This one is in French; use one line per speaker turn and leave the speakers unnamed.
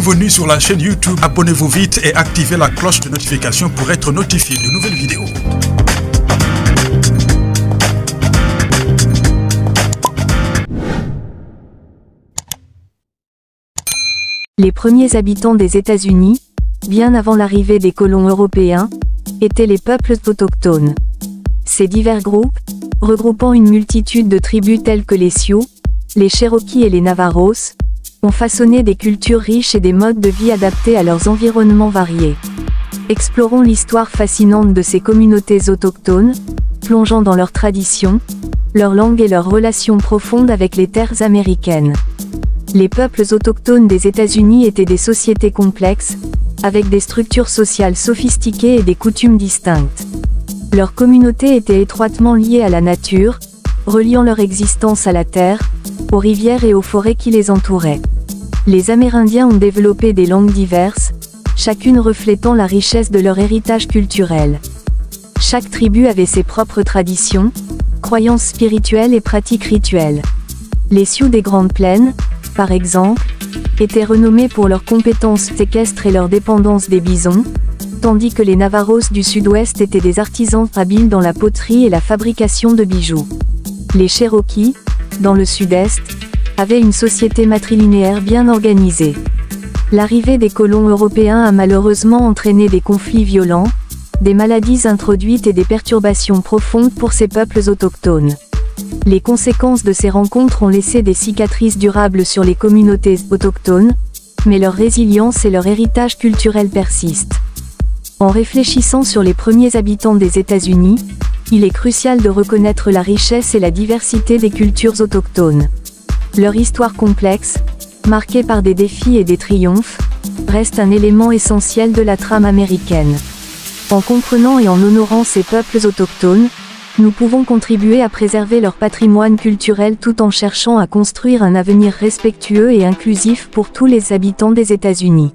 Bienvenue sur la chaîne YouTube. Abonnez-vous vite et activez la cloche de notification pour être notifié de nouvelles vidéos.
Les premiers habitants des États-Unis, bien avant l'arrivée des colons européens, étaient les peuples autochtones. Ces divers groupes, regroupant une multitude de tribus telles que les Sioux, les Cherokees et les Navajos, ont façonné des cultures riches et des modes de vie adaptés à leurs environnements variés. Explorons l'histoire fascinante de ces communautés autochtones, plongeant dans leurs traditions, leur langue et leurs relations profondes avec les terres américaines. Les peuples autochtones des États-Unis étaient des sociétés complexes, avec des structures sociales sophistiquées et des coutumes distinctes. Leur communauté était étroitement liée à la nature, reliant leur existence à la terre, aux rivières et aux forêts qui les entouraient. Les Amérindiens ont développé des langues diverses, chacune reflétant la richesse de leur héritage culturel. Chaque tribu avait ses propres traditions, croyances spirituelles et pratiques rituelles. Les Sioux des Grandes Plaines, par exemple, étaient renommés pour leurs compétences équestres et leur dépendance des bisons, tandis que les Navajos du sud-ouest étaient des artisans habiles dans la poterie et la fabrication de bijoux. Les Cherokees, dans le sud-est, avaient une société matrilinéaire bien organisée. L'arrivée des colons européens a malheureusement entraîné des conflits violents, des maladies introduites et des perturbations profondes pour ces peuples autochtones. Les conséquences de ces rencontres ont laissé des cicatrices durables sur les communautés autochtones, mais leur résilience et leur héritage culturel persistent. En réfléchissant sur les premiers habitants des États-Unis, il est crucial de reconnaître la richesse et la diversité des cultures autochtones. Leur histoire complexe, marquée par des défis et des triomphes, reste un élément essentiel de la trame américaine. En comprenant et en honorant ces peuples autochtones, nous pouvons contribuer à préserver leur patrimoine culturel tout en cherchant à construire un avenir respectueux et inclusif pour tous les habitants des États-Unis.